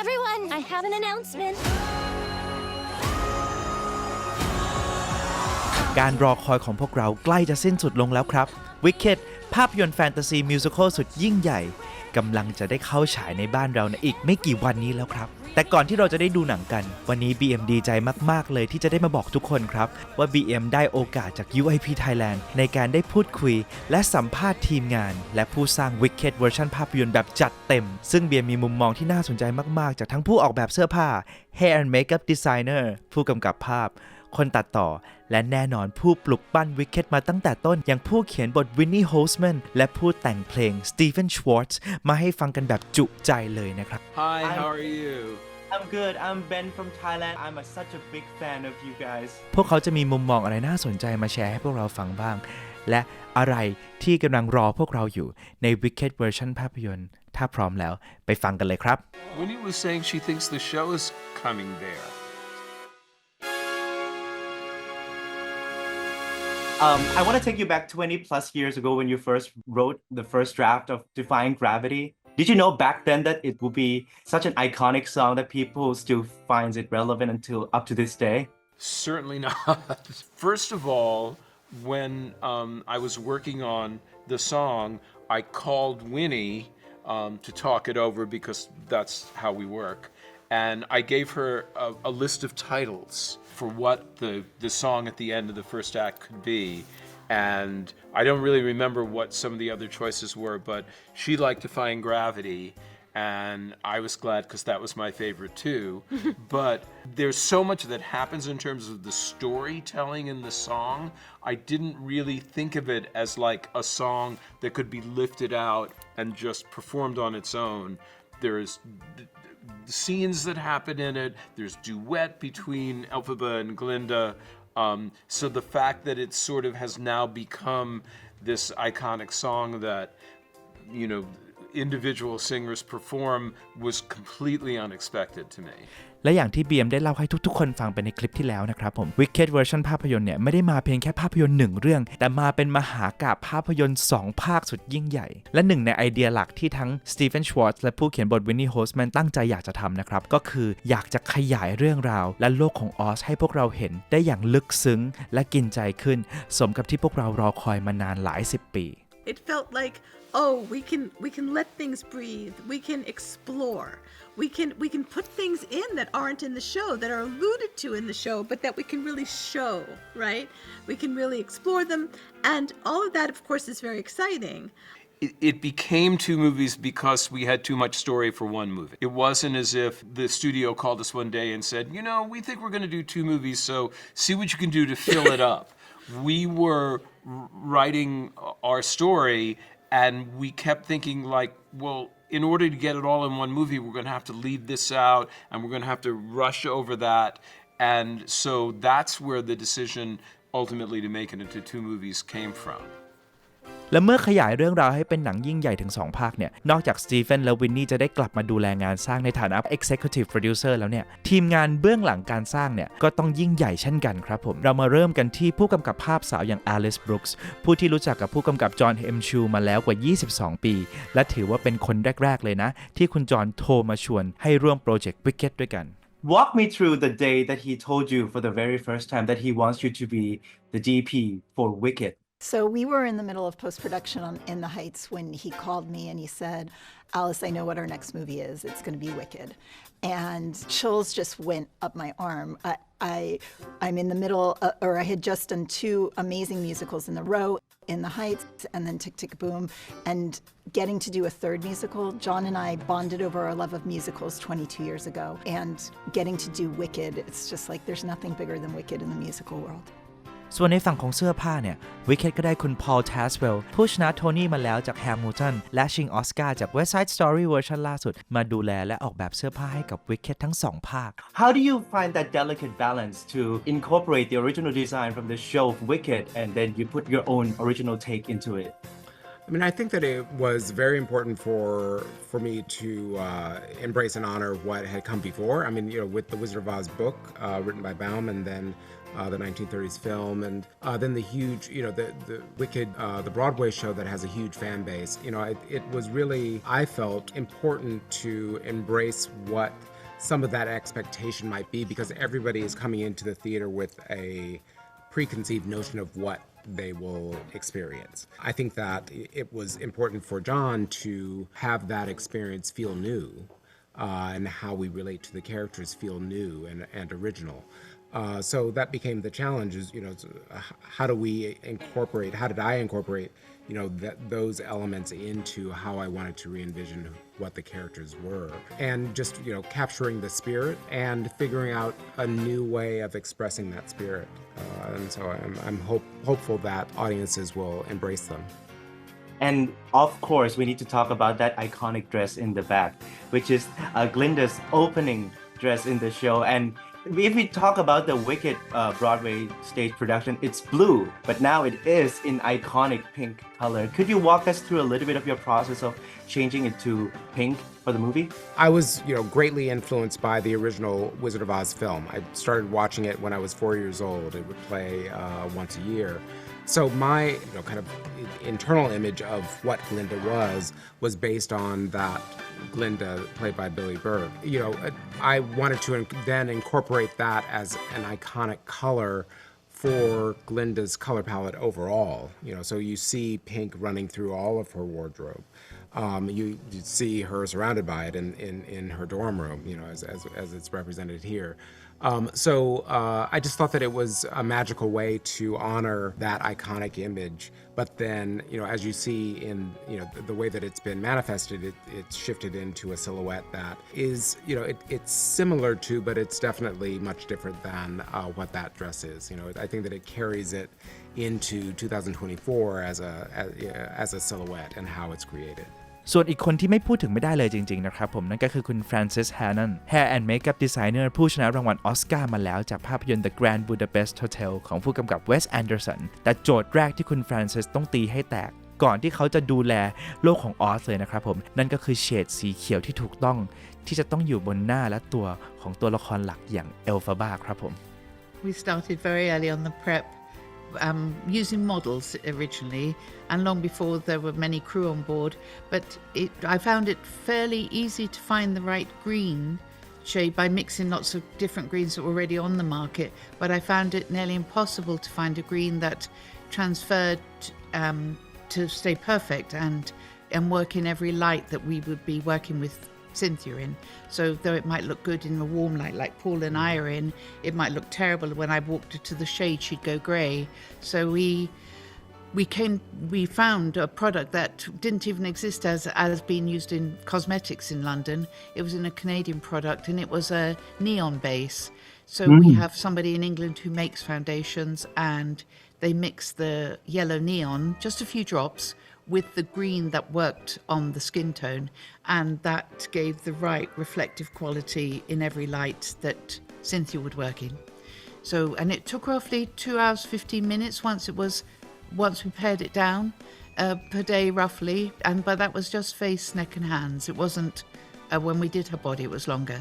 Everyone, I have an announcement. การรอคอยของพวกเราใกล้จะสิ้นสุดลงแล้วครับ Wicked ภาพยนตร์แฟนตาซีมิวสิคลสุดยิ่งใหญ่กำลังจะได้เข้าฉายในบ้านเราในอีกไม่กี่วันนี้แล้วครับแต่ก่อนที่เราจะได้ดูหนังกันวันนี้ BM ดีใจมากๆเลยที่จะได้มาบอกทุกคนครับว่า BM ได้โอกาสจาก UIP Thailand ในการได้พูดคุยและสัมภาษณ์ทีมงานและผู้สร้าง Wicked เวอร์ชันภาพยนตร์แบบจัดเต็มซึ่ง BM มีมุมมองที่น่าสนใจมากๆจากทั้งผู้ออกแบบเสื้อผ้า Hair and Makeup Designer ผู้กำกับภาพคนตัดต่อและแน่นอนผู้ปลุกปั้น Wicked มาตั้งแต่ต้นอย่างผู้เขียนบท Winnie Holzman และผู้แต่งเพลง Stephen Schwartz มาให้ฟังกันแบบจุใจเลยนะครับ Hi, how are you? I'm good. I'm Ben from Thailand. I'm such a big fan of you guys. พวกเขาจะมีมุมมองอะไรน่าสนใจมาแชร์ให้พวกเราฟังบ้างและอะไรที่กำลังรอพวกเราอยู่ใน Wicked เวอร์ชันภาพยนตร์ถ้าพร้อมแล้วไปฟังกันเลยครับ Winnie was saying she thinks the show is coming there. I want to take you back 20 plus years ago when you first wrote the first draft of Defying Gravity. Did you know back then that it would be such an iconic song that people still finds it relevant until up to this day? Certainly not. First of all, when I was working on the song, I called Winnie to talk it over because that's how we work. And I gave her a list of titles for what the song at the end of the first act could be. And I don't really remember what some of the other choices were, but she liked Defying Gravity, and I was glad because that was my favorite too. But there's so much that happens in terms of the storytelling in the song. I didn't really think of it as like a song that could be lifted out and just performed on its own. There's the scenes that happen in it. There's duet between Elphaba and Glinda. So the fact that it sort of has now become this iconic song that, you know, individual singers perform was completely unexpected to me. และอย่างที่ BM ได้เล่าให้ทุกๆคนฟังไปในคลิปที่แล้วนะครับผม Wicked เวอร์ชันภาพยนตร์เนี่ยไม่ได้มาเพียงแค่ภาพยนตร์1เรื่องแต่มาเป็นมหากาพย์ภาพยนตร์2ภาคสุดยิ่งใหญ่และหนึ่งในไอเดียหลักที่ทั้ง Stephen Schwartz และผู้เขียนบท Winnie Holzman ตั้งใจอยากจะทำนะครับก็คืออยากจะขยายเรื่องราวและโลกของออสให้พวกเราเห็นได้อย่างลึกซึ้งและกินใจขึ้นสมกับที่พวกเรารอคอยมานานหลาย10ปี It felt like, oh, we can let things breathe. We can explore. We can put things in that aren't in the show, that are alluded to in the show, but that we can really show, right? We can really explore them, and all of that, of course, is very exciting. It became two movies because we had too much story for one movie. It wasn't as if the studio called us one day and said, you know, we think we're going to do two movies, so see what you can do to fill it up. We were writing our story, and we kept thinking like, well, in order to get it all in one movie, we're going to have to leave this out, and we're going to have to rush over that. And so that's where the decision ultimately to make it into two movies came from. และเมื่อขยายเรื่องราวให้เป็นหนังยิ่งใหญ่ถึง2ภาคเนี่ยนอกจากสตีเฟนและวินนี่จะได้กลับมาดูแลงานสร้างในฐานะ Executive Producer แล้วเนี่ยทีมงานเบื้องหลังการสร้างเนี่ยก็ต้องยิ่งใหญ่เช่นกันครับผมเรามาเริ่มกันที่ผู้กำกับภาพสาวอย่าง Alice Brooks ผู้ที่รู้จักกับผู้กำกับจอห์น เอ็ม ชูมาแล้วกว่า22ปีและถือว่าเป็นคนแรกๆเลยนะที่คุณจอห์นโทรมาชวนให้ร่วมโปรเจกต์ Wicked ด้วยกัน Walk me through the day that he told you for the very first time that he wants you to be the DP for Wicked.So we were in the middle of post-production on In the Heights when he called me and he said, Alice, I know what our next movie is. It's going to be Wicked. And chills just went up my arm. I'm in the middle, or I had just done two amazing musicals in a row, In the Heights and then Tick, Tick, Boom. And getting to do a third musical, John and I bonded over our love of musicals 22 years ago. And getting to do Wicked, it's just like there's nothing bigger than Wicked in the musical world.ส่วนในฝั่งของเสื้อผ้าเนี่ย Wicked ก็ได้คุณ Paul Tazewell ผู้ชนะโทนี่มาแล้วจาก Hamilton และชิงออสการ์จาก West Side Story เวอร์ชันล่าสุดมาดูแลและออกแบบเสื้อผ้าให้กับ Wicked ทั้ง2ภาค How do you find that delicate balance to incorporate the original design from the show of Wicked and then you put your own original take into it? I think that it was very important for me to embrace and honor what had come before. With the Wizard of Oz book written by Baum, and then the 1930s film, and then the huge, the Wicked, the Broadway show that has a huge fan base. It was really, I felt, important to embrace what some of that expectation might be, because everybody is coming into the theater with a preconceived notion of what they will experience. I think that it was important for John to have that experience feel new, and how we relate to the characters feel new and original. So that became the challenge, is, how did I incorporate, those elements into how I wanted to re-envision what the characters were, and just, capturing the spirit and figuring out a new way of expressing that spirit. And so I'm hopeful that audiences will embrace them. And of course, we need to talk about that iconic dress in the back, which is Glinda's opening dress in the show. And if we talk about the Wicked Broadway stage production, it's blue, but now it is in iconic pink color. Could you walk us through a little bit of your process of changing it to pink for the movie? I was, greatly influenced by the original Wizard of Oz film. I started watching it when I was 4 years old. It would play once a year. So my, kind of internal image of what Glinda was based on that Glinda played by Billy Berg. I wanted to then incorporate that as an iconic color for Glinda's color palette overall. So you see pink running through all of her wardrobe. You see her surrounded by it in her dorm room, as it's represented here. So I just thought that it was a magical way to honor that iconic image. But then, as you see in, the way that it's been manifested, it's shifted into a silhouette that is, it's similar to, but it's definitely much different than what that dress is. I think that it carries it into 2024 as a silhouette and how it's created. ส่วนอีกคนที่ไม่พูดถึงไม่ได้เลยจริงๆนะครับผมนั่นก็คือคุณ Frances Herron Hair and Makeup Designer ผู้ชนะรางวัลออสการ์มาแล้วจากภาพยนตร์ The Grand Budapest Hotel ของผู้กำกับ Wes Anderson แต่โจทย์แรกที่คุณ Frances ต้องตีให้แตกก่อนที่เขาจะดูแลโลกของออสเลยนะครับผมนั่นก็คือเฉดสีเขียวที่ถูกต้องที่จะต้องอยู่บนหน้าและตัวของตัวละครหลักอย่างเอลฟาบาครับผม We started very early on the prep, using models originally, and long before there were many crew on board, but I found it fairly easy to find the right green shade by mixing lots of different greens that were already on the market, but I found it nearly impossible to find a green that transferred to stay perfect and work in every light that we would be working with Cynthia in. So though it might look good in a warm light like Paul and I are in, it might look terrible when I walked her to the shade, she'd go grey. So we found a product that didn't even exist as being used in cosmetics in London. It was in a Canadian product, and it was a neon base. So we have somebody in England who makes foundations, and they mix the yellow neon, just a few drops, with the green that worked on the skin tone, and that gave the right reflective quality in every light that Cynthia would work in. So, and it took roughly 2 hours 15 minutes once we pared it down per day roughly, but that was just face, neck and hands. It wasn't when we did her body, it was longer.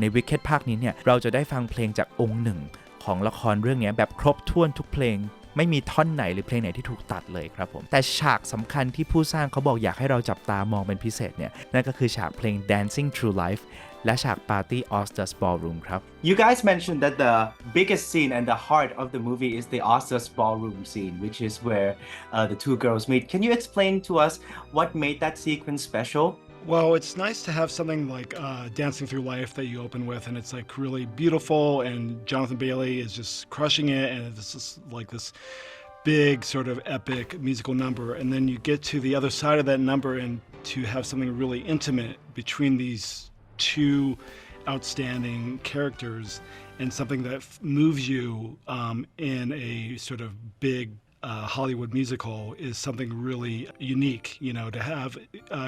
ใน Wicked ภาคนี้เนี่ยเราจะได้ฟังเพลงจากองค์หนึ่งของละครเรื่องนี้แบบครบถ้วนทุกเพลงไม่มีท่อนไหนหรือเพลงไหนที่ถูกตัดเลยครับผมแต่ฉากสำคัญที่ผู้สร้างเขาบอกอยากให้เราจับตามองเป็นพิเศษเนี่ยนั่นก็คือฉากเพลง Dancing Through Life และฉาก Party Oscars Ballroom ครับ You guys mentioned that the biggest scene and the heart of the movie is the Oscars Ballroom scene, which is where the two girls meet. Can you explain to us what made that sequence special? Well, it's nice to have something like Dancing Through Life that you open with, and it's like really beautiful, and Jonathan Bailey is just crushing it, and it's just like this big sort of epic musical number, and then you get to the other side of that number and to have something really intimate between these two outstanding characters and something that moves you in a sort of big Hollywood musical is something really unique, to have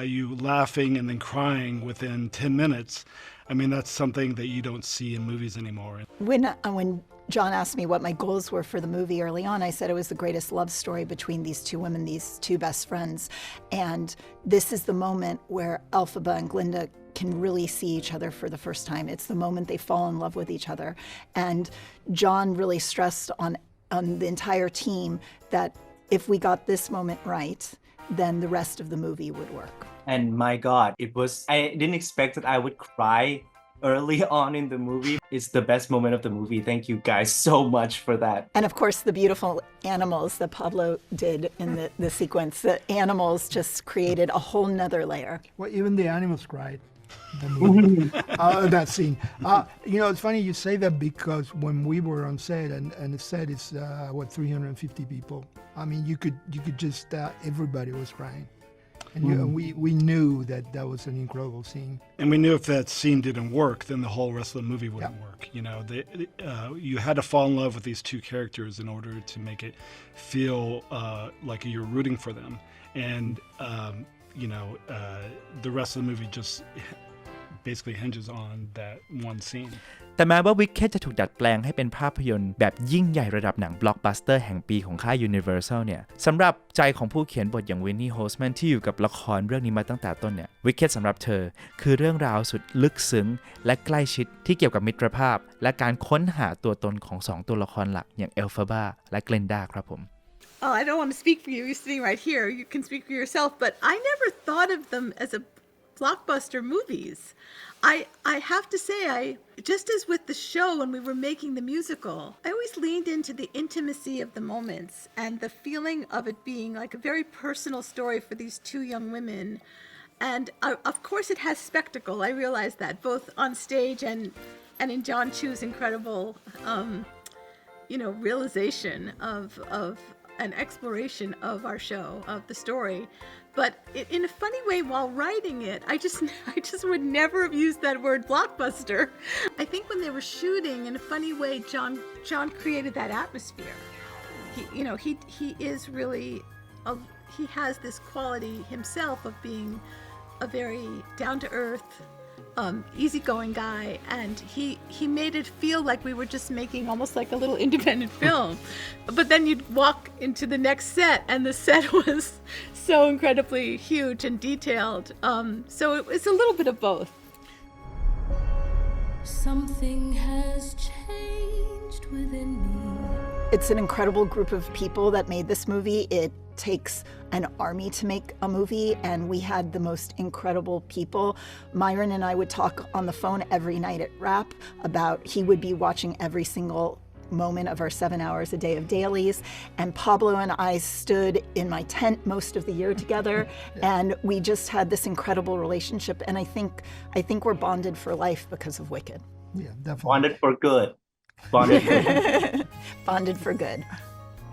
you laughing and then crying within 10 minutes I mean, that's something that you don't see in movies anymore. When John asked me what my goals were for the movie early on, I said it was the greatest love story between these two women, these two best friends. And this is the moment where Elphaba and Glinda can really see each other for the first time. It's the moment they fall in love with each other. And John really stressed on the entire team that if we got this moment right, then the rest of the movie would work. And my God, I didn't expect that I would cry early on in the movie. It's the best moment of the movie. Thank you guys so much for that. And of course, the beautiful animals that Pablo did in the sequence. The animals just created a whole nother layer. Well, even the animals cried. The movie. That scene. You know, it's funny you say that because when we were on set, and the set is 350 people. I mean, you could just everybody was crying, and we knew that was an incredible scene. And we knew if that scene didn't work, then the whole rest of the movie wouldn't work. You know, you had to fall in love with these two characters in order to make it feel like you're rooting for them. And you know, the rest of the movie just basically hinges on that one scene. แต่แม้ว่า Wicked จะถูกดัดแปลงให้เป็นภาพยนตร์แบบยิ่งใหญ่ระดับหนังบล็อกบัสเตอร์แห่งปีของค่าย Universal เนี่ยสำหรับใจของผู้เขียนบทอย่าง Winnie Holzman ที่อยู่กับละครเรื่องนี้มาตั้งแต่ต้นเนี่ย Wicked สำหรับเธอคือเรื่องราวสุดลึกซึ้งและใกล้ชิดที่เกี่ยวกับมิตรภาพและการค้นหาตัวตนของ2ตัวละครหลักอย่าง Elphaba และ Glinda ครับผม Oh, I don't want to speak for you. You're sitting right here. You can speak for yourself. But I never thought of them as a blockbuster movies. I have to say, just as with the show when we were making the musical, I always leaned into the intimacy of the moments and the feeling of it being like a very personal story for these two young women. And of course it has spectacle. I realize that both on stage and in John Chu's incredible, you know, realization of an exploration of our show, of the story. But in a funny way, while writing it, I just would never have used that word blockbuster. I think when they were shooting, in a funny way, John created that atmosphere. He is really, he has this quality himself of being a very down-to-earth, easygoing guy, and he made it feel like we were just making almost like a little independent film. But then you'd walk into the next set, and the set was so incredibly huge and detailed. So it was a little bit of both. Something has changed within me. It's an incredible group of people that made this movie. It takes an army to make a movie, and we had the most incredible people. Myron and I would talk on the phone every night at Wrap about he would be watching every single moment of our 7 hours a day of dailies, and Pablo and I stood in my tent most of the year together, and we just had this incredible relationship, and I think we're bonded for life because of Wicked. Yeah, definitely. Bonded for good. Bonded for good. Bonded for good.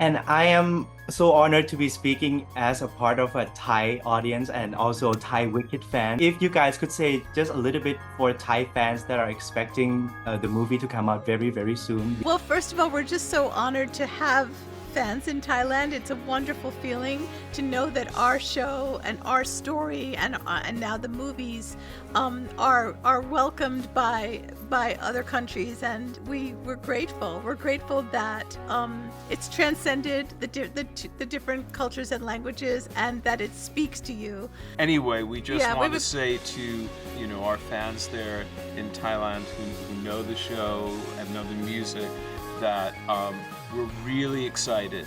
And I am so honored to be speaking as a part of a Thai audience and also Thai Wicked fan. If you guys could say just a little bit for Thai fans that are expecting the movie to come out very, very soon. Well, first of all, we're just so honored to have fans in Thailand. It's a wonderful feeling to know that our show and our story and now the movies are welcomed by other countries, and we're grateful. We're grateful that it's transcended the different cultures and languages, and that it speaks to you. Anyway, we just want to say to our fans there in Thailand who know the show and know the music that we're really excited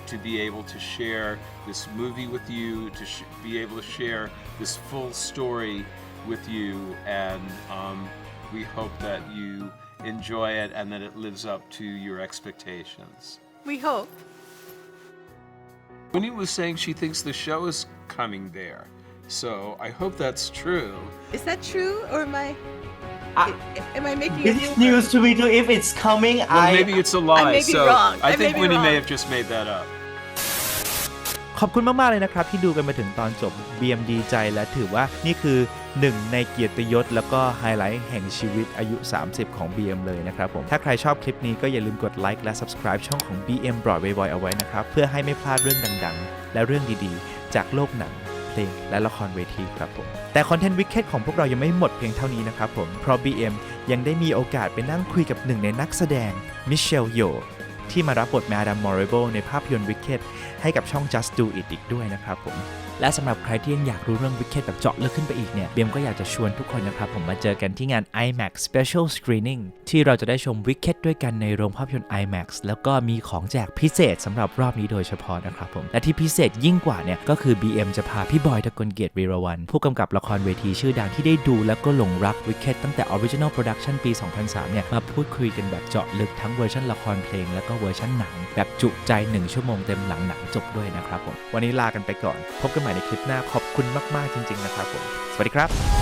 to be able to share this movie with you, to be able to share this full story with you, and we hope that you enjoy it and that it lives up to your expectations. We hope. Winnie was saying she thinks the show is coming there, so I hope that's true. Is that true, or am I making This is news to me too. If it's coming, well, maybe it's a lie. I may be so wrong. I think Winnie wrong. may have just made that up. ขอบคุณมากๆเลยนะครับที่ดูกันมาถึงตอนจบ BM ดีใจและถือว่านี่คือหนึ่งในเกียรติยศแล้วก็ไฮไลท์แห่งชีวิตอายุ30ของ BM เลยนะครับผมถ้าใครชอบคลิปนี้ก็อย่าลืมกดไลค์และ Subscribe ช่องของ BM Broadway เอาไว้นะครับเพื่อให้ไม่พลาดเรื่องดังๆและเรื่องดีๆจากโลกหนังเพ เพลงและละครเวทีครับผมแต่คอนเทนต์ Wicked ของพวกเรายังไม่หมดเพียงเท่านี้นะครับผมเพราะ BM ยังได้มีโอกาสไปนั่งคุยกับหนึ่งในนักแสดงมิเชลโยที่มารับบทมาดามมอริโบในภาพยนตร์ Wicked ให้กับช่อง Just Do It อีกด้วยนะครับผมและสำหรับใครที่ยังอยากรู้เรื่อง Wicked แบบเจาะลึกขึ้นไปอีกเนี่ยเบียมก็อยากจะชวนทุกคนนะครับผมมาเจอกันที่งาน IMAX Special Screening ที่เราจะได้ชม Wicked ด้วยกันในโรงภาพยนตร์ IMAX แล้วก็มีของแจกพิเศษสำหรับรอบนี้โดยเฉพาะนะครับผมและที่พิเศษยิ่งกว่าเนี่ยก็คือ BM จะพาพี่บอย ทกลเกียรติวีรวรรณผู้กำกับละครเวทีชื่อดังที่ได้ดูแล้วก็หลงรัก Wicked ตั้งแต่ Original Production ปี 2003 เนี่ยมาพูดคุยกันแบบเจาะลึกทั้งเวอร์ชันละครเพลงแล้วก็เวอร์ชันหนังแบบจุใจ1ชั่วโมงเต็มหลังหนังจบด้วยนะครับผมวันนี้ลากันไปก่อนพบกันใหม่ในคลิปหน้าขอบคุณมากๆจริงๆนะครับผมสวัสดีครับ